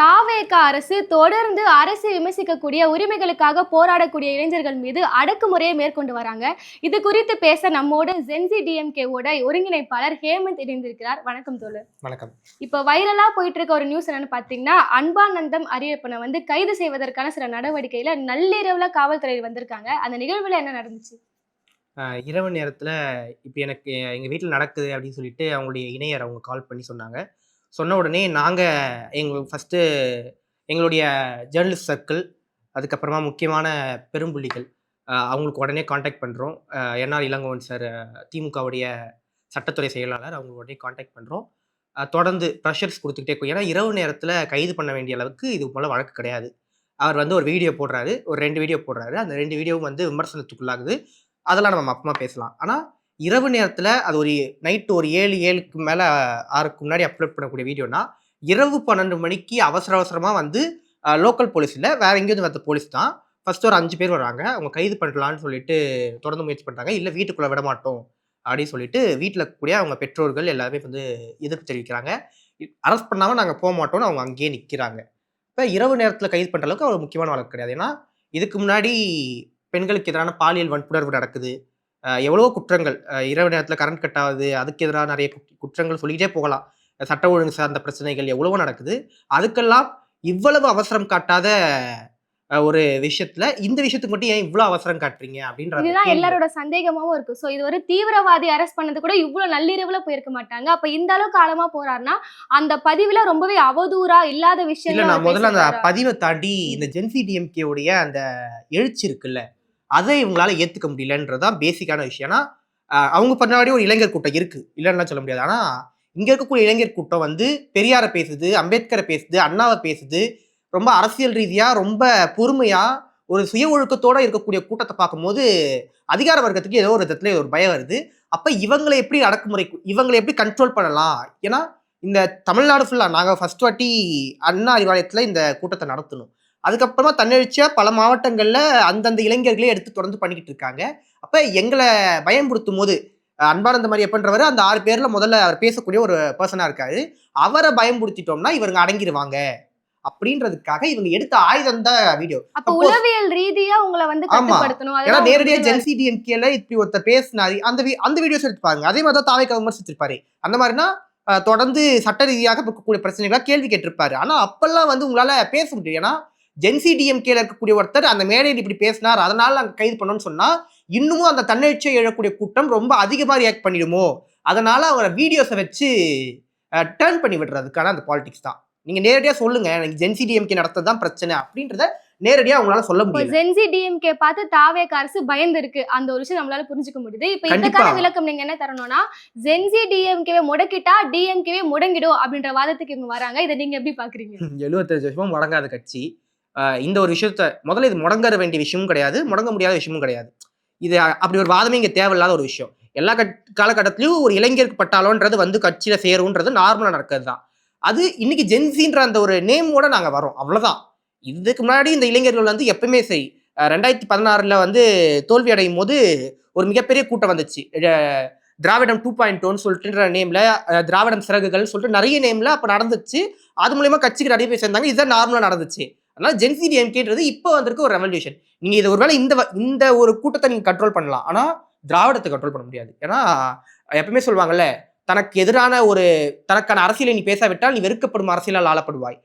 தாவேக அரசு தொடர்ந்து அரசு விமர்சிக்கக்கூடிய உரிமைகளுக்காக போராடக்கூடிய இளைஞர்கள் மீது அடக்குமுறையை மேற்கொண்டு வராங்க. இது குறித்து பேச நம்மோடு ஜென்சி டிஎம்கேவோட ஒருங்கிணைப்பாளர் ஹேமந்த் இணைந்திருக்கிறார். வணக்கம் தோழர். வணக்கம். இப்போ வைரலா போயிட்டு இருக்க ஒரு நியூஸ் என்னன்னு பாத்தீங்கன்னா, அன்பானந்தம் அரியப்பனை கைது செய்வதற்கான சில நடவடிக்கையில நள்ளிரவுல காவல்துறை வந்திருக்காங்க. அந்த நிகழ்வுல என்ன நடந்துச்சு? இரவு நேரத்தில் இப்போ எனக்கு எங்கள் வீட்டில் நடக்குது அப்படின்னு சொல்லிட்டு அவங்களுடைய இணையர் அவங்க கால் பண்ணி சொன்னாங்க. சொன்ன உடனே நாங்கள் ஃபஸ்ட்டு எங்களுடைய ஜேர்னலிஸ்ட் சர்க்கிள், அதுக்கப்புறமா முக்கியமான பெரும்புள்ளிகள் அவங்களுக்கு உடனே காண்டாக்ட் பண்ணுறோம். என்ஆர் இளங்கோவன் சார், திமுகவுடைய சட்டத்துறை செயலாளர், அவங்க உடனே காண்டாக்ட் பண்ணுறோம். தொடர்ந்து ப்ரெஷர்ஸ் கொடுத்துக்கிட்டே இருக்கும். ஏன்னா இரவு நேரத்தில் கைது பண்ண வேண்டிய அளவுக்கு இது போல் வழக்கு கிடையாது. அவர் ஒரு வீடியோ போடுறாரு, ஒரு 2 வீடியோ போடுறாரு. அந்த 2 வீடியோவும் விமர்சனத்துக்குள்ளாகுது. அதெல்லாம் நம்ம அப்புறமா பேசலாம். ஆனால் இரவு நேரத்தில் அது ஒரு நைட்டு ஒரு 7க்கு மேலே 6க்கு முன்னாடி அப்லோட் பண்ணக்கூடிய வீடியோனா, இரவு 12 மணிக்கு அவசரமாக லோக்கல் போலீஸ் இல்லை, வேற எங்கேயும் வந்த போலீஸ் தான். ஃபர்ஸ்ட் ஒரு 5 பேர் வராங்க. அவங்க கைது பண்ணலான்னு சொல்லிட்டு தொடர்ந்து முயற்சி பண்ணுறாங்க. இல்லை வீட்டுக்குள்ளே விட மாட்டோம் அப்படின்னு சொல்லிட்டு வீட்டில் இருக்கக்கூடிய அவங்க பெற்றோர்கள் எல்லாருமே எதிர்ப்பு தெரிவிக்கிறாங்க. அரெஸ்ட் பண்ணாமல் நாங்கள் போக மாட்டோம்னு அவங்க அங்கேயே நிற்கிறாங்க. இப்போ இரவு நேரத்தில் கைது பண்ணுற அளவுக்கு ஒரு முக்கியமான வழக்கு கிடையாது. ஏன்னா இதுக்கு முன்னாடி பெண்களுக்கு எதிரான பாலியல் வன்புணர்வு நடக்குது, எவ்வளவோ குற்றங்கள், இரவு நேரத்தில் கரண்ட் கட் ஆகுது, அதுக்கு எதிராக நிறைய குற்றங்கள் சொல்லிக்கிட்டே போகலாம். சட்ட ஒழுங்கு சார்ந்த பிரச்சனைகள் எவ்வளவோ நடக்குது. அதுக்கெல்லாம் இவ்வளவு அவசரம் காட்டாத ஒரு விஷயத்துல இந்த விஷயத்துக்கு மட்டும் ஏன் இவ்வளவு அவசரம் காட்டுறீங்க அப்படின்றது எல்லாரோட சந்தேகமாவும் இருக்கு. சோ இது ஒரு தீவிரவாதி அரெஸ்ட் பண்ணது கூட இவ்வளவு நள்ளிரவுல போயிருக்க மாட்டாங்க. அப்ப இந்த அளவுக்கு ஆழமா போறாருன்னா அந்த பதிவுல ரொம்பவே அவதூறா இல்லாத விஷயம் இல்ல. நான் முதல்ல அந்த பதிவை தாண்டி இந்த ஜென்சி டிஎம்கே உடைய அந்த எழுச்சி இருக்குல்ல, அதை இவங்களால ஏத்துக்க முடியலன்றதான் பேசிக்கான விஷயம். ஏன்னா அவங்க பின்னாடி ஒரு இளைஞர் கூட்டம் இருக்கு, இல்லைன்னா சொல்ல முடியாது. ஆனா இங்க இருக்கக்கூடிய இளைஞர் கூட்டம் பெரியாரை பேசுது, அம்பேத்கரை பேசுது, அண்ணாவை பேசுது. ரொம்ப அரசியல் ரீதியா ரொம்ப பொறுமையா ஒரு சுய ஒழுக்கத்தோட இருக்கக்கூடிய கூட்டத்தை பார்க்கும்போது அதிகார வர்க்கத்துக்கு ஏதோ ஒரு விதத்துல ஒரு பயம் வருது. அப்ப இவங்களை எப்படி இவங்களை எப்படி கண்ட்ரோல் பண்ணலாம்? ஏன்னா இந்த தமிழ்நாடு ஃபுல்லா நாங்க ஃபர்ஸ்ட் வாட்டி அண்ணா அறிவாலயத்துல இந்த கூட்டத்தை நடத்தணும். அதுக்கப்புறமா தன்னெழுச்சியா பல மாவட்டங்கள்ல அந்தந்த இளைஞர்களே எடுத்து தொடர்ந்து பண்ணிக்கிட்டு இருக்காங்க. அப்ப எங்களை பயன்படுத்தும் போது அன்பானந்த அரியப்பன்றவர் அந்த 6 பேர்ல முதல்ல அவர் பேசக்கூடிய ஒரு பர்சனா இருக்காரு. அவரை பயன்படுத்திட்டோம்னா இவங்க அடங்கிடுவாங்க அப்படின்றதுக்காக இவங்க எடுத்த ஆயுதம் தான் வீடியோ. அப்ப உளவியல் ரீதியா உங்களை கட்டுப்படுத்தணும். ஏன்னா நேரடியா ஜென்சி டிஎம்கேல இப்படி ஒருத்தர் பேசினாரு, அந்த வீடியோஸ் எடுத்துப்பாங்க. அதே மாதிரி தான் தாவேக விமர்சிச்சிருப்பாரு. அந்த மாதிரினா தொடர்ந்து சட்ட ரீதியாக இருக்கக்கூடிய பிரச்சனைகளா கேள்வி கேட்டிருப்பாரு. ஆனா அப்பெல்லாம் உங்களால பேச முடியும். ஏன்னா ஜென்சி டிஎம்கேல இருக்கக்கூடிய ஒருத்தர் அந்த மேடையில் இப்படி பேசினார், அதனால நாங்க கைது பண்ணோம்னு சொன்னா இன்னமும் அந்த தன்னெழுச்சியை எழக்கூடிய கூட்டம் ரொம்ப அதிகமா ரியாக்ட் பண்ணிடுமோ, அதனால அவரை வீடியோஸை வச்சு டர்ன் பண்ணி விடுறதுக்கான அந்த பாலிடிக்ஸ் தான். நீங்க நேரடியா சொல்லுங்க, எனக்கு ஜென்சி டிஎம்கே நடத்ததான் பிரச்சனை அப்படின்றத நேரடியா அவங்களால சொல்ல முடியும். ஜென்சி டிஎம்கே பார்த்து தாவேக அரசு பயந்து இருக்கு, அந்த ஒரு விஷயம் நம்மளால புரிஞ்சுக்க முடியுது. இப்ப இதுக்கான விளக்கம் நீங்க என்ன தரணும்னா, ஜென்சி டிஎம்கேவை முடக்கிட்டா டிஎம்கேவே முடங்கிடும் அப்படின்ற வாதத்துக்கு இவங்க வராங்க. இதை நீங்க எப்படி பாக்குறீங்க? 75 வருஷமா முடங்காத கட்சி இந்த ஒரு விஷயத்த முதல்ல இது முடங்க வேண்டிய விஷயமும் கிடையாது, முடங்க முடியாத விஷயமும் கிடையாது. இது அப்படி ஒரு வாதமே இங்க தேவையில்லாத ஒரு விஷயம். எல்லா காலகட்டத்திலயும் ஒரு இளைஞருக்கு பட்டாளோன்றது கட்சியில சேரும்ன்றது நார்மலா நடக்கிறது தான். அது இன்னைக்கு ஜென்சின்ற அந்த ஒரு நேமோட நாங்க வரோம், அவ்வளவுதான். இதுக்கு முன்னாடி இந்த இளைஞர்கள் எப்பவுமே 2016ல தோல்வி அடையும் போது ஒரு மிகப்பெரிய கூட்டம் வந்துச்சு. திராவிடம் 2.0 சொல்லிட்டு நேம்ல, திராவிடம் சிறகுகள் சொல்லிட்டு நிறைய நேம்ல அப்ப நடந்துச்சு. அது மூலமா கட்சிக்கு நிறைய பேர் சேர்ந்தாங்க. இதுதான் நார்மலா நடந்துச்சு. அதனால ஜென்சி டிஎம்கேன்றது இப்போ வந்திருக்க ஒரு ரெவல்யூஷன். நீங்க இது ஒருவேளை இந்த ஒரு கூட்டத்தை நீங்க கண்ட்ரோல் பண்ணலாம், ஆனா திராவிடத்தை கண்ட்ரோல் பண்ண முடியாது. ஏன்னா எப்பவுமே சொல்லுவாங்கல்ல, தனக்கு எதிரான தனக்கான அரசியலை நீ பேசாவிட்டால் நீ வெறுக்கப்படும் அரசியலால் ஆளப்படுவாய்.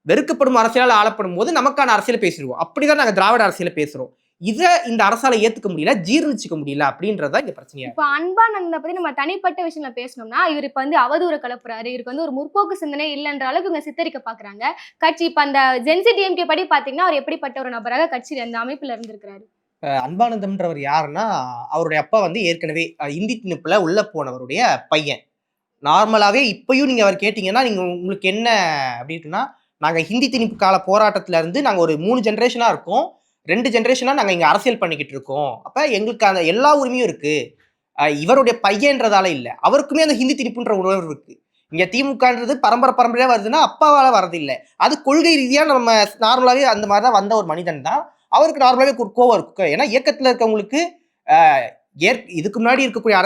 வெறுக்கப்படும் அரசியலால் ஆளப்படும் போது நமக்கான அரசியலை பேசிடுவோம். அப்படிதான் நாங்க திராவிட அரசியலை பேசுறோம். இதை இந்த அரசால ஏத்துக்க முடியல, ஜீர்ணிச்சுக்க முடியல அப்படின்றதா இங்க பிரச்சனையா. இப்ப அன்பானந்த பத்தி நம்ம தனிப்பட்ட விஷயங்கள பேசணும்னா, இவர் இப்ப அவதூறு கலப்புறாரு, இவருக்கு ஒரு முற்போக்கு சிந்தனை இல்லைன்ற அளவுக்கு இவங்க சித்தரிக்க பாக்குறாங்க கட்சி. இப்ப அந்த ஜென்சி டிஎம்கே படி பாத்தீங்கன்னா அவர் எப்படிப்பட்ட ஒரு நபராக கட்சியில அந்த அமைப்புல இருந்திருக்கிறாரு? அன்பானந்தம்ன்றவர் யாருன்னா, அவருடைய அப்பா ஏற்கனவே இந்தி திணிப்புல உள்ள போனவருடைய பையன். நார்மலாவே இப்பயும் நீங்க அவர் கேட்டீங்கன்னா நீங்க உங்களுக்கு என்ன அப்படின்னா, நாங்க ஹிந்தி திணிப்பு கால போராட்டத்துல இருந்து நாங்க ஒரு 3 ஜெனரேஷனா இருக்கோம், 2 ஜெனரேஷனா நாங்க இங்க அரசியல் பண்ணிக்கிட்டு இருக்கோம். அப்ப எங்களுக்கு அந்த எல்லா உரிமையும் இருக்கு. இவருடைய பையன்றதால இல்ல, அவருக்குமே அந்த ஹிந்தி திணிப்புன்ற உணர்வு இருக்கு. இங்க திமுகன்றது பரம்பரையா வருதுன்னா அப்பாவால வரது இல்லை, அது கொள்கை ரீதியா நம்ம நார்மலாவே அந்த மாதிரிதான் வந்த ஒரு மனிதன் தான். அவருக்கு நார்மலாவே கோவம் இருக்கு. ஏன்னா இயக்கத்துல இருக்கவங்களுக்கு இதுக்கு முன்னாடி இருக்கக்கூடிய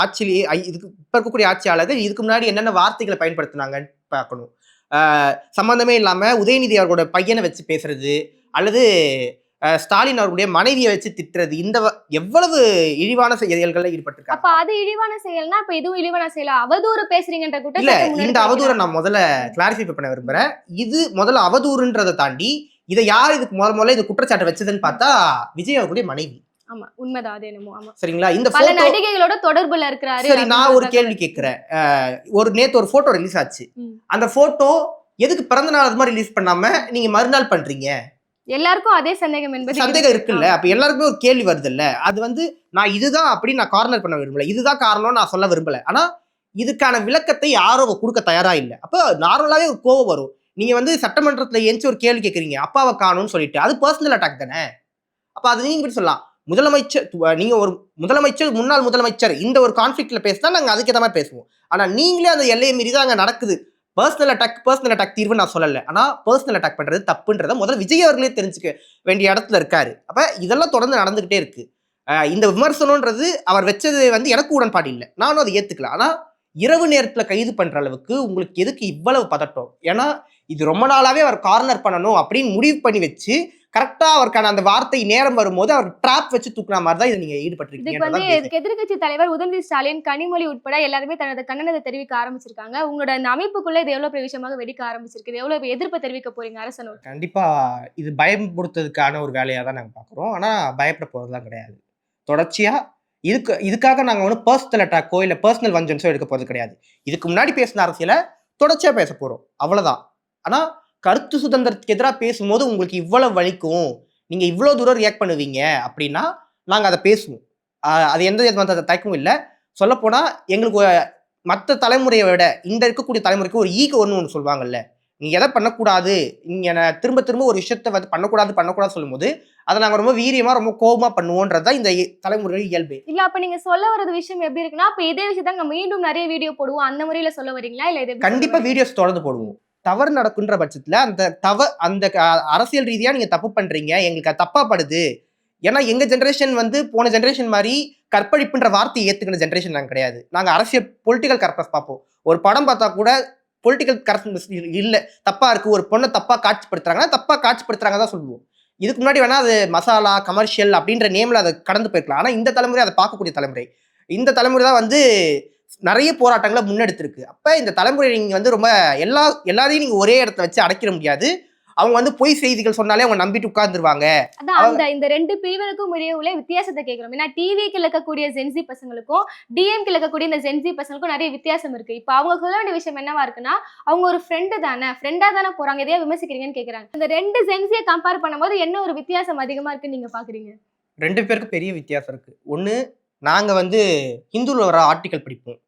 ஆட்சியிலேயே இதுக்கு இப்ப இருக்கக்கூடிய ஆட்சியாளர்கள் இதுக்கு முன்னாடி என்னென்ன வார்த்தைகளை பயன்படுத்தினாங்கன்னு பார்க்கணும். சம்பந்தமே இல்லாம உதயநிதி அவர்களோட பையனை வச்சு பேசுறது, அல்லது ஸ்டாலின் அவர்களுடைய மனைவியை வச்சு திட்டுறது, எவ்வளவு இழிவான செயல்கள்ல ஈடுபட்டிருக்காங்க. அப்ப அது இழிவான செயல்னா அப்ப இதுவும் இழிவான செயலா? அவதூறு பேசுறீங்கன்ற இல்ல, குற்றச்சாட்டு இந்த அவதூறை நான் முதல்ல கிளாரிஃபை பண்ண விரும்புறேன். இது முதல்ல அவதூறுன்றதை தாண்டி இதை யார் இதுக்கு முதல்ல இந்த குற்றச்சாட்டை வச்சதுன்னு பார்த்தா விஜய் அவர்களுடைய மனைவி. ஆமா, உண்மைதான். அது என்னமோ ஆமா. சரிங்களா? இந்த பல போட்டோ நடிகைகளோட தொடர்புல இருக்கிறாரு. சரி, நான் ஒரு கேள்வி கேட்கிறேன். நேத்து ஒரு போட்டோ ரிலீஸ் ஆச்சு. அந்த போட்டோ எதுக்கு பிறந்த நாள் அது மாதிரி ரிலீஸ் பண்ணாம நீங்க மறுநாள் பண்றீங்க? எல்லாருக்கும் அதே சந்தேகம் என்பது சந்தேகம் இருக்குல்ல. அப்ப எல்லாருக்குமே ஒரு கேள்வி வருது இல்ல. அது நான் இதுதான் அப்படின்னு நான் கார்னர் பண்ண விரும்பல, இதுதான் காரணம் நான் சொல்ல விரும்பல. ஆனா இதுக்கான விளக்கத்தை யாரும் கொடுக்க தயாரா இல்லை. அப்ப நார்மலாவே ஒரு கோவம் வரும். நீங்க சட்டமன்றத்துல ஏஞ்சி ஒரு கேள்வி கேட்கறீங்க, அப்பாவை காணும்னு சொல்லிட்டு, அது பர்சனல் அட்டாக் தானே. அப்ப அது நீங்க இப்படி சொல்லலாம். முதலமைச்சர், நீங்க ஒரு முதலமைச்சர், முன்னாள் முதலமைச்சர் இந்த ஒரு கான்ஃபிளிக்ட்ல பேசினா நாங்க அதுக்கேற்ற மாதிரி பேசுவோம். ஆனா நீங்களே அந்த எல்லையை மீறி தான் அங்க நடக்குது. பர்சனல் அட்டாக் தீர்வு நான் சொல்லல. ஆனா பர்சனல் அட்டாக் பண்றது தப்புன்றத முதல்ல விஜய் அவர்களே தெரிஞ்சுக்க வேண்டிய இடத்துல இருக்காரு. அப்ப இதெல்லாம் தொடர்ந்து நடந்துகிட்டே இருக்கு. இந்த விமர்சனம்ன்றது அவர் வச்சது எனக்கு உடன்பாடு இல்லை, நானும் அதை ஏத்துக்கல. ஆனா இரவு நேரத்துல கைது பண்ற அளவுக்கு உங்களுக்கு எதுக்கு இவ்வளவு பதட்டம்? ஏன்னா இது ரொம்ப நாளாவே அவர் கார்னர் பண்ணணும் அப்படின்னு முடிவு பண்ணி வச்சு கரெக்டா அவருக்கான அந்த வார்த்தை நேரம் வரும்போது அவர் டிராப் வச்சு தூக்குற மாதிரி தான் இதை நீங்க ஈடுபட்டிருக்கீங்க. எதிர்க்கட்சி தலைவர் உதயநிதி ஸ்டாலின், கனிமொழி உட்பட எல்லாருமே தனது கண்டனத்தை தெரிவிக்க ஆரம்பிச்சிருக்காங்க. உங்களோட அந்த அமைப்புக்குள்ள இது எவ்வளவு பெரிய விஷயமாக வெடிக்க ஆரம்பிச்சிருக்கு? எவ்வளவு எதிர்ப்பு தெரிவிக்க போறீங்க அரசனோட? கண்டிப்பா இது பயப்படுத்துறதுக்கான ஒரு வேலையா தான் நாங்க பாக்குறோம். ஆனா பயப்பட போறதுலாம் கிடையாது. தொடர்ச்சியா இதுக்காக நாங்க பர்சனல் அட்டாக்கோ இல்ல பர்சனல் வஞ்சன்ஸோ எடுக்க போறது கிடையாது. இதுக்கு முன்னாடி பேசின அரசியலை தொடர்ச்சியா பேச போறோம், அவ்வளவுதான். ஆனா கருத்து சுதந்திரத்துக்கு எதிராக பேசும்போது உங்களுக்கு இவ்வளவு வலிக்கும், நீங்க இவ்வளவு தூரம் ரியாக்ட் பண்ணுவீங்க அப்படின்னா நாங்க அதை பேசுவோம். அது எந்த விதமான தயக்கமும் இல்லை. சொல்ல போனா எங்களுக்கு மற்ற தலைமுறையை விட இந்த இருக்கக்கூடிய தலைமுறைக்கு ஒரு ஈகோ ஒன்று சொல்லுவாங்கல்ல, நீங்க எதை பண்ணக்கூடாது, நீங்க திரும்ப திரும்ப ஒரு விஷயத்த பண்ணக்கூடாது சொல்லும் போது அதை நாங்க ரொம்ப வீரியமா ரொம்ப கோபமா பண்ணுவோன்றதுதான் இந்த தலைமுறை இயல்பு. இல்ல, அப்ப நீங்க சொல்ல வர்றது விஷயம் எப்படி இருக்குன்னா, அப்ப இதே விஷயத்த மீண்டும் நிறைய வீடியோ போடுவோம் அந்த முறையில சொல்ல வரீங்களா? இல்ல இது கண்டிப்பா வீடியோஸ் தொடர்ந்து போடுவோம். தவறு நடக்குன்ற பட்சத்துல அந்த அரசியல் ரீதியா நீங்க தப்பு பண்றீங்க, எங்களுக்கு தப்பா படுது. ஏன்னா எங்க ஜென்ரேஷன் போன ஜென்ரேஷன் மாதிரி கற்பழிப்புன்ற வார்த்தையை ஏத்துக்கிற ஜென்ரேஷன் நாங்க கிடையாது. நாங்க அரசியல் பொலிட்டிக்கல் கரெக்ட்னஸ் பார்ப்போம். ஒரு படம் பார்த்தா கூட பொலிட்டிக்கல் கரெக்ட்னஸ் இல்ல, தப்பா இருக்கு, ஒரு பொண்ணை தப்பா காட்சிப்படுத்துறாங்க தான் சொல்லுவோம். இதுக்கு முன்னாடி வேணா அது மசாலா கமர்ஷியல் அப்படின்ற நேம்ல அதை கடந்து போயிருக்கலாம். ஆனா இந்த தலைமுறை அதை பார்க்கக்கூடிய தலைமுறை. இந்த தலைமுறை தான் நிறைய போராட்டங்களை முன்னெடுத்திருக்கு. அப்ப இந்த தலைமுறை நீங்க ரொம்ப எல்லாரையும் நீங்க ஒரே இடத்துல வச்சு அடைக்கிற முடியாது. அவங்க பொய் செய்திகள் சொன்னாலே அவங்க நம்பிட்டு உட்கார்ந்துருவாங்க. அதான் இந்த ரெண்டு பிரிவினருக்கும் இடையே உள்ள வித்தியாசத்தை கேட்கிறோம். ஏன்னா டிவிக்கு இருக்கக்கூடிய ஜென்சி பசங்களுக்கும் டிஎம்கே இருக்கக்கூடிய இந்த ஜென்சி பசங்களுக்கும் நிறைய வித்தியாசம் இருக்கு. இப்ப அவங்க சொல்ல வேண்டிய விஷயம் என்னவா இருக்குன்னா, அவங்க ஒரு ஃப்ரெண்டா தானே போறாங்க, எதையா விமர்சிக்கிறீங்கன்னு கேக்குறாங்க. இந்த ரெண்டு ஜென்சியை கம்பேர் பண்ணும்போது என்ன ஒரு வித்தியாசம் அதிகமா இருக்குன்னு நீங்க பாக்குறீங்க? ரெண்டு பேருக்கு பெரிய வித்தியாசம் இருக்கு. ஒண்ணு, நாங்க ஹிந்துல வர ஆர்டிக்கல் படிப்போம்,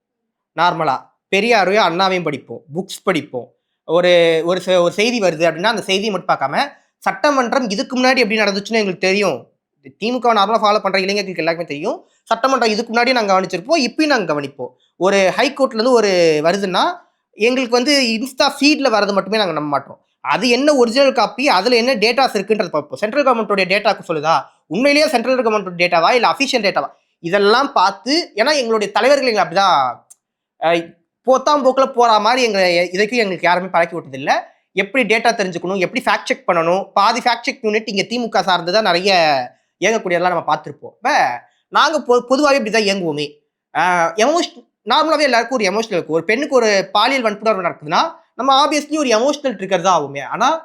நார்மலா பெரியாரையும் அண்ணாவையும் படிப்போம், புக்ஸ் படிப்போம். ஒரு செய்தி வருது அப்படின்னா அந்த செய்தியை மட்டும் பார்க்காம சட்டமன்றம் இதுக்கு முன்னாடி எப்படி நடந்துச்சுன்னு எங்களுக்கு தெரியும். திமுக நார்மலா ஃபாலோ பண்ற இளைஞர்களுக்கு எல்லாருமே தெரியும். சட்டமன்றம் இதுக்கு முன்னாடி நாங்கள் கவனிச்சிருப்போம், இப்பயும் நாங்கள் கவனிப்போம். ஒரு ஹைகோர்ட்ல இருந்து ஒரு வருதுன்னா எங்களுக்கு இன்ஸ்டா ஃபீட்ல வரது மட்டுமே நாங்கள் நம்ப மாட்டோம். அது என்ன ஒரிஜினல் காப்பி, அதுல என்ன டேட்டாஸ் இருக்குன்றது பார்ப்போம். சென்ட்ரல் கவர்மெண்ட்டோட டேட்டாக்கு சொல்லுதா, உண்மையிலேயே சென்ட்ரல் கவர்மெண்ட் டேட்டாவா இல்லை அஃபிஷியல் டேட்டாவா, இதெல்லாம் பார்த்து. ஏன்னா எங்களுடைய தலைவர்கள் எங்களை அப்படிதான் போத்தாம் போக்கில் போற மாதிரி எங்களுக்கு யாருமே பழக்கி விட்டது இல்லை. எப்படி டேட்டா தெரிஞ்சுக்கணும், எப்படி ஃபேக்ட் செக் பண்ணணும், பாதி ஃபேக்ட் செக் யூனிட் இங்கே திமுக சார்ந்து தான் நிறைய இயங்கக்கூடியதெல்லாம் நம்ம பார்த்துருப்போம். இப்போ நாங்கள் பொதுவாகவே இப்படி தான் இயங்குவோமே. நார்மலாகவே எல்லாருக்கும் ஒரு எமோஷனல் இருக்கும். ஒரு பெண்ணுக்கு ஒரு பாலியல் வன்புணர்வு நடக்குதுன்னா நம்ம ஆப்வியஸ்லி ஒரு எமோஷனல் ட்ரிகர் தான் ஆகுமே. ஆனால்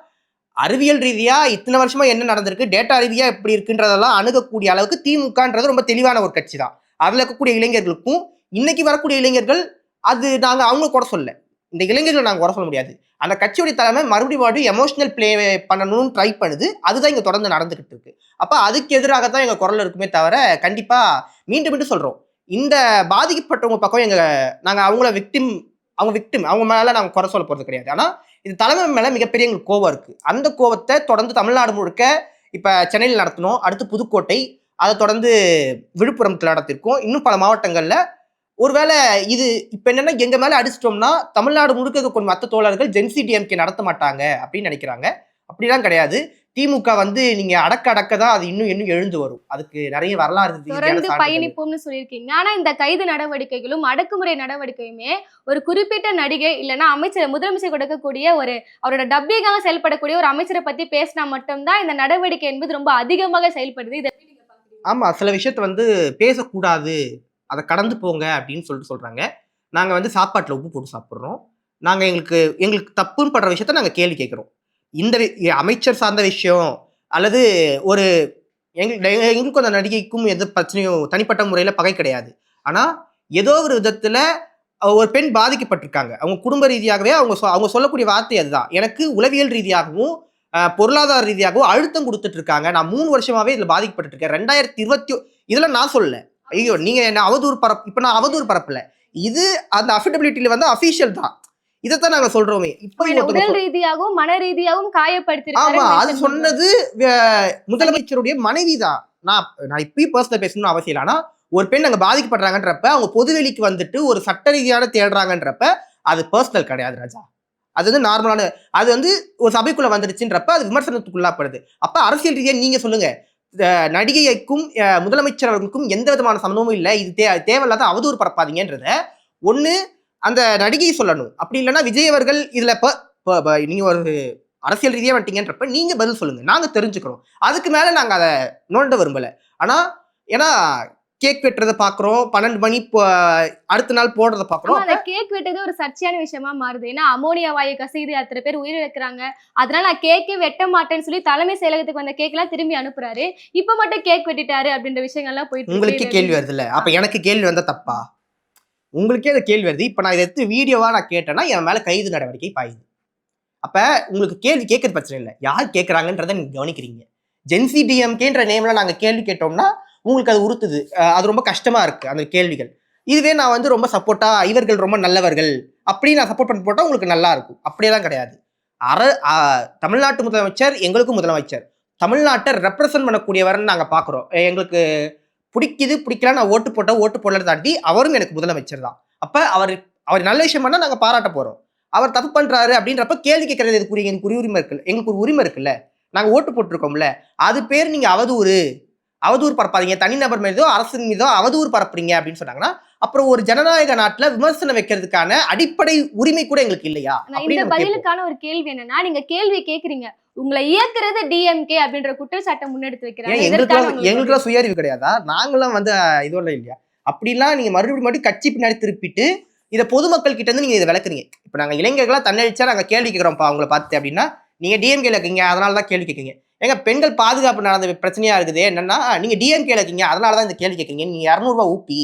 அறிவியல் ரீதியா இத்தனை வருஷமா என்ன நடந்திருக்கு, டேட்டா ரீதியா எப்படி இருக்குன்றதெல்லாம் அணுகக்கூடிய அளவுக்கு திமுகன்றது ரொம்ப தெளிவான ஒரு கட்சி தான். அதில் இருக்கக்கூடிய இளைஞர்களுக்கும் இன்னைக்கு வரக்கூடிய இளைஞர்கள் அது நாங்கள் அவங்க குறை சொல்ல, இந்த இளைஞர்கள் நாங்கள் குறை சொல்ல முடியாது. அந்த கட்சியுடைய தலைமை மறுபடியும் எமோஷனல் பிளே பண்ணணும்னு ட்ரை பண்ணுது. அதுதான் இங்கே தொடர்ந்து நடந்துகிட்டு இருக்கு. அப்போ அதுக்கு எதிராக தான் எங்கள் குரல் இருக்குமே தவிர, கண்டிப்பாக மீண்டும் சொல்கிறோம், இந்த பாதிக்கப்பட்டவங்க பக்கம் நாங்கள் அவங்க விக்டிம் அவங்க மேலே நாங்கள் குறை சொல்ல போகிறது கிடையாது. ஆனால் இது தலைமை மேலே மிகப்பெரிய எங்களுக்கு கோபம் இருக்குது. அந்த கோபத்தை தொடர்ந்து தமிழ்நாடு முழுக்க இப்போ சென்னையில் நடத்தணும், அடுத்து புதுக்கோட்டை, அதை தொடர்ந்து விழுப்புரத்தில் நடத்திருக்கோம், இன்னும் பல மாவட்டங்களில். ஒருவேளை இது இப்ப என்னன்னா எங்க மேல அடிச்சிட்டோம்னா தமிழ்நாடு முழுக்க மற்ற தோழர்கள் ஜென்சி டிஎம்கே நடத்த மாட்டாங்க அப்படின்னு நினைக்கிறாங்க. அப்படிலாம் கிடையாது. திமுக வந்து நீங்க அடக்க தான் அது இன்னும் எழுந்து வரும். அதுக்கு நிறைய வரலாறு ரீதியான தொடர்ந்து சான்றுகள் பயணிப்போம்னு சொல்லியிருக்கீங்க. ஆனா இந்த கைது நடவடிக்கைகளும், அடக்குமுறை நடவடிக்கையுமே ஒரு குறிப்பிட்ட நடிகை இல்லன்னா அமைச்சர் முதலமைச்சர் கொடுக்கக்கூடிய ஒரு அவரோட டப்பிங்காக செயல்படக்கூடிய ஒரு அமைச்சரை பத்தி பேசினா மட்டும்தான் இந்த நடவடிக்கை என்பது ரொம்ப அதிகமாக செயல்படுது. இத எப்படி நீங்க பார்க்குறீங்க? ஆமா. சில விஷயத்த வந்து பேசக்கூடாது. அத கடந்து போங்க அப்படின்னு சொல்றாங்க. நாங்க வந்து சாப்பாட்டுல உப்பு போட்டு சாப்பிடுறோம். நாங்க எங்களுக்கு தப்புன்னு படுற விஷயத்த நாங்க கேள்வி கேட்கிறோம். இந்த அமைச்சர் சார்ந்த விஷயம் அல்லது ஒரு எங்களுக்கும் அந்த நடிகைக்கும் எந்த பிரச்சனையும் தனிப்பட்ட முறையில பகை கிடையாது. ஆனா, ஏதோ ஒரு விதத்துல ஒரு பெண் பாதிக்கப்பட்டிருக்காங்க. அவங்க குடும்ப ரீதியாகவே அவங்க சொல்லக்கூடிய வார்த்தை அதுதான். எனக்கு உளவியல் ரீதியாகவும், பொருளாதார ரீதியாகவும் அழுத்தம் குடுத்துட்டு இருக்காங்க. நான் 3 வருஷமாவே இதுல பாதிக்கப்பட்டுட்டு இருக்கேன். 2020 இதெல்லாம் நான் சொல்லல. ஐயோ! நீங்க என்ன அவதூறு இப்ப நான் அவதூறு பரப்பல. இது அந்த அஃபிடபிலிட்டில வந்து அபிஷியல் தான். இதத்தான் நாங்க சொல்றோமே. இப்ப என்ன உடல் ரீதியாகவும், மன ரீதியாகவும் காயப்படுத்திருக்காரு. ஆமா. அது சொன்னது முதலமைச்சருடைய மனைவி தான். நான் இப்பயும் பர்சனல் பேசணும்னு அவசியம் இல்ல. ஆனா, ஒரு பெண் அங்க பாதிக்கப்படுறாங்கன்றப்ப, அவங்க பொதுவெளிக்கு வந்துட்டு ஒரு சட்ட ரீதியான தேடுறாங்கன்றப்ப, அது பர்சனல் கிடையாது ராஜா. அது வந்து நார்மலான அது வந்து ஒரு சபைக்குள்ள வந்துடுச்சுன்றப்ப, அது விமர்சனத்துக்குள்ளாப்படுது. அப்ப அரசியல் ரீதியா நீங்க சொல்லுங்க. நடிகைக்கும் முதலமைச்சர் அவர்களுக்கும் எந்த விதமான சம்மந்தமும் இல்ல. இது தேவையில்லாத அவதூறு பரப்பாதீங்கன்றத, ஒண்ணு அந்த நடிகை சொல்லணும். அப்படி இல்லன்னா விஜய் அவர்கள் இதுல நீங்க ஒரு அரசியல் ரீதியா வந்துட்டீங்கன்றப்ப நீங்க பதில் சொல்லுங்க. நாங்க தெரிஞ்சுக்கிறோம். அதுக்கு மேல நாங்க அத நோண்ட விரும்பல. ஆனா, ஏன்னா கேக் வெட்டுறத பாக்குறோம். 12 மணி அடுத்த நாள் போடுறத பாக்குறோம். அந்த கேக் வெட்டது ஒரு சர்ச்சையான விஷயமா மாறுது. ஏன்னா அமோனியா வாயு கசியுது, அத்தனை பேர் உயிரிழக்கிறாங்க. அதனால நான் கேக்கே வெட்ட மாட்டேன்னு சொல்லி தலைமை செயலகத்துக்கு வந்த கேக் எல்லாம் திரும்பி அனுப்புறாரு. இப்ப மட்டும் கேக் வெட்டிட்டாரு அப்படின்ற விஷயங்கள்லாம் போயிட்டு உங்களுக்கே கேள்வி வருது இல்ல. அப்ப எனக்கு கேள்வி வந்தா தப்பா? உங்களுக்கே அது கேள்வி வருது. இப்ப நான் இதை எடுத்து வீடியோவா நான் கேட்டேன்னா என் மேல கைது நடவடிக்கை பாயுது. அப்ப உங்களுக்கு கேள்வி கேட்கறது பிரச்சனை இல்லை. யார் கேட்கறாங்கன்றத நீங்க கவனிக்கிறீங்க. ஜென்சி டிஎம்கேன்ற நேம்ல நாங்க கேள்வி கேட்டோம்னா உங்களுக்கு அது உறுத்துது. அது ரொம்ப கஷ்டமா இருக்கு அந்த கேள்விகள். இதுவே நான் வந்து ரொம்ப சப்போர்ட்டா இவர்கள் ரொம்ப நல்லவர்கள் அப்படி நான் சப்போர்ட் பண்ணி போட்டா உங்களுக்கு நல்லா இருக்கும். அப்படியெல்லாம் கிடையாது. தமிழ்நாட்டு முதலமைச்சர் எங்களுக்கும் முதலமைச்சர். தமிழ்நாட்டை ரெப்ரசன்ட் பண்ணக்கூடியவர்னு நாங்க பாக்குறோம். எங்களுக்கு பிடிக்குது பிடிக்கல நான் ஓட்டு போடலன்னு தாண்டி அவரும் எனக்கு முதலமைச்சர் தான். அப்ப அவர் நல்ல விஷயம் பண்ணா நாங்க பாராட்ட போறோம். அவர் தப்பு பண்றாரு அப்படின்றப்ப கேள்வி கேட்கறது எனக்கு உரிமை இருக்குல்ல. எங்களுக்கு ஒரு உரிமை இருக்குல்ல. நாங்க ஓட்டு போட்டிருக்கோம்ல. அது பேர் நீங்க அவதூறு பரப்பாதீங்க. தனிநபர் மீதோ அரசின் மீதோ அவதூறு பரப்புறீங்க அப்படின்னு சொன்னாங்கன்னா அப்புறம் ஒரு ஜனநாயக நாட்டுல விமர்சனம் வைக்கிறதுக்கான அடிப்படை உரிமை கூட எங்களுக்கு இல்லையா? இந்த பதிலுக்கான ஒரு கேள்வி என்னன்னா, நீங்க கேள்வி கேக்குறீங்க. உங்களை இயக்குறது டிஎம்கே அப்படின்ற குற்றச்சாட்டை முன்னெடுத்து வைக்கிறாங்க. எங்களுக்குலாம் சுயறிவு கிடையாதா? நாங்களாம் வந்து இதுவெல்லாம் இல்லையா? அப்படிலாம் நீங்க மறுபடியும் கட்சி பின்னாடி திருப்பிட்டு இதை பொதுமக்கள் கிட்ட இருந்து நீங்க இதை விளக்குறீங்க. இப்ப நாங்க இளைஞர்களா தன்னழிச்சா நாங்க கேள்வி கேட்கிறோம்ப்பா அவங்களை பார்த்து அப்படின்னா நீங்க டிஎம்கேல இருக்கீங்க அதனாலதான் கேள்வி கேட்கீங்க. ஏங்க பெண்கள் பாதுகாப்பு நடந்த பிரச்சனையா இருக்குது என்னன்னா நீங்க டிஎம்கேல இருக்கீங்க அதனாலதான் இந்த கேள்வி கேட்கீங்க. நீங்க 200 ரூபாய் ஊப்பி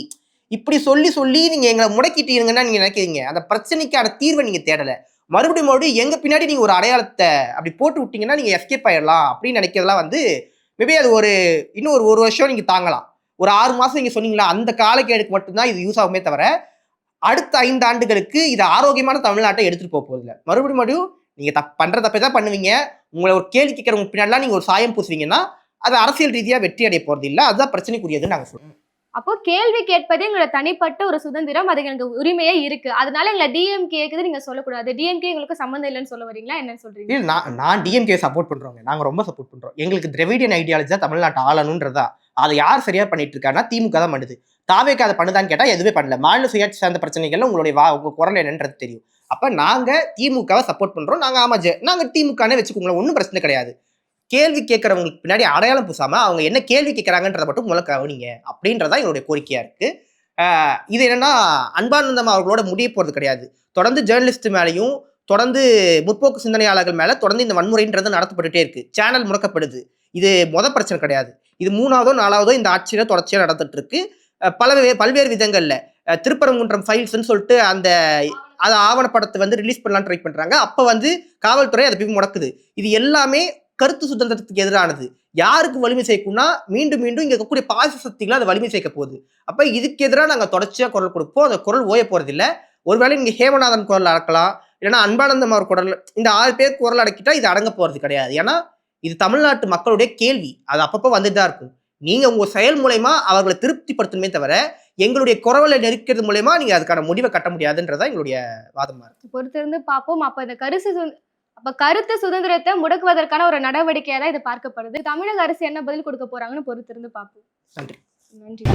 இப்படி சொல்லி நீங்க எங்களை முடக்கிட்டீங்கன்னா நீங்க நினைக்கிறீங்க அந்த பிரச்சனைக்கான தீர்வை நீங்க தேடல. மறுபடியும் எங்க பின்னாடி நீங்க ஒரு அடையாளத்தை அப்படி போட்டு விட்டீங்கன்னா நீங்க எஸ்கேப் ஆயிடலாம் அப்படின்னு நினைக்கிறதுலாம் வந்து மேபி அது இன்னும் ஒரு வருஷம் நீங்க தாங்கலாம். ஒரு 6 மாசம் நீங்க சொன்னீங்களா அந்த காலக்கேடுக்கு மட்டும்தான் இது யூஸ் ஆகுமே தவிர அடுத்த 5 ஆண்டுகளுக்கு இது ஆரோக்கியமான தமிழ்நாட்டை எடுத்துட்டு போறது இல்லை. மறுபடியும் நீங்க பண்ற தப்பை தான் பண்ணுவீங்க. உங்களை ஒரு கேள்வி கேட்கறவங்க பின்னாடிலாம் நீங்க ஒரு சாயம் பூசுவீங்கன்னா அது அரசியல் ரீதியா வெற்றி அடைய போறது இல்லை. அதுதான் பிரச்சனைக்குரியதுன்னு நாங்க சொல்றோம். அப்போ கேள்வி கேட்பது எங்களோட தனிப்பட்ட ஒரு சுதந்திரம். அது எங்களுக்கு உரிமையே இருக்கு. அதனால எங்களை டிஎம்கே கேக்குது நீங்க சொல்லக்கூடாது. டிஎம்கே எங்களுக்கு சம்மந்தம் இல்லைன்னு சொல்ல வரீங்களா? என்ன சொல்றீங்க? நான் டிஎம்கே சப்போர்ட் பண்றோங்க. நாங்க ரொம்ப சப்போர்ட் பண்றோம். எங்களுக்கு திராவிடியன் ஐடியாலஜி தான் தமிழ்நாட்டை ஆளணும்ன்றதா. அதை யார் சரியா பண்ணிட்டு இருக்காங்கன்னா திமுக தான் பண்ணுது. தாவேக்கு அதை பண்ணுதான்னு கேட்டா எதுவுமே பண்ணல. மாநில சுயாட்சி சார்ந்த பிரச்சனைகள்ல உங்க குரல் என்னன்றது தெரியும். அப்ப நாங்க திமுகவை சப்போர்ட் பண்றோம். நாங்க திமுகனே வச்சுக்கோங்களேன். ஒன்றும் பிரச்சனை கிடையாது. கேள்வி கேட்கறவங்களுக்கு பின்னாடி அடையாளம் பூசாம அவங்க என்ன கேள்வி கேட்கறாங்கன்றத மட்டும் முதல்ல கவனிங்க அப்படின்றதான் என்னுடைய கோரிக்கையா இருக்கு. இது என்னன்னா அன்பானந்தம் அவர்களோட முடிய போறது கிடையாது. தொடர்ந்து ஜேர்னலிஸ்ட் மேலையும் தொடர்ந்து முற்போக்கு சிந்தனையாளர்கள் மேல தொடர்ந்து இந்த வன்முறைன்றது நடத்தப்பட்டுட்டே இருக்கு. சேனல் முடக்கப்படுது. இது பிரச்சனை கிடையாது. இது 3ஆவதோ 4ஆவதோ இந்த ஆட்சியில தொடர்ச்சியா நடந்துட்டு இருக்கு. பல்வேறு விதங்கள்ல திருப்பரங்குன்றம் ஃபைல்ஸ்ன்னு சொல்லிட்டு அந்த ஆவணப்படத்தை வந்து ரிலீஸ் பண்ணலாம் ட்ரை பண்றாங்க. அப்ப வந்து காவல்துறை அதை போய் முடக்குது. இது எல்லாமே கருத்து சுதந்திரத்துக்கு எதிரானது. யாருக்கு வலிமை சேர்க்கும்னா மீண்டும் இங்க இருக்கக்கூடிய பாச சக்திகளை அதை வலிமை சேர்க்க போகுது. அப்ப இதுக்கு எதிராக நாங்க தொடர்ச்சியா குரல் கொடுப்போம். அந்த குரல் ஓய போறது இல்லை. ஒருவேளை நீங்க ஹேமநாதன் குரல் அடக்கலாம், இல்லைன்னா அன்பானந்தம் அவர் குரல், இந்த 6 பேர் குரல் அடக்கிட்டா இது அடங்க போறது கிடையாது. ஏன்னா இது தமிழ்நாட்டு மக்களுடைய கேள்வி. அது அப்பப்போ வந்துட்டு தான் இருக்கும். நீங்க உங்க செயல் மூலமா அவர்களை திருப்திப்படுத்தணுமே தவிர எங்களுடைய குரலை நெருக்கிறது மூலமா நீங்க அதுக்கான முடிவை கட்ட முடியாதுன்றதா எங்களுடைய வாதமா இருக்கு. பொறுத்திருந்து பார்ப்போம். அப்ப இந்த அப்ப கருத்து சுதந்திரத்தை முடக்குவதற்கான ஒரு நடவடிக்கையா தான் இது பார்க்கப்படுது. தமிழக அரசு என்ன பதில் கொடுக்க போறாங்கன்னு பொறுத்திருந்து பார்ப்போம். நன்றி. நன்றி.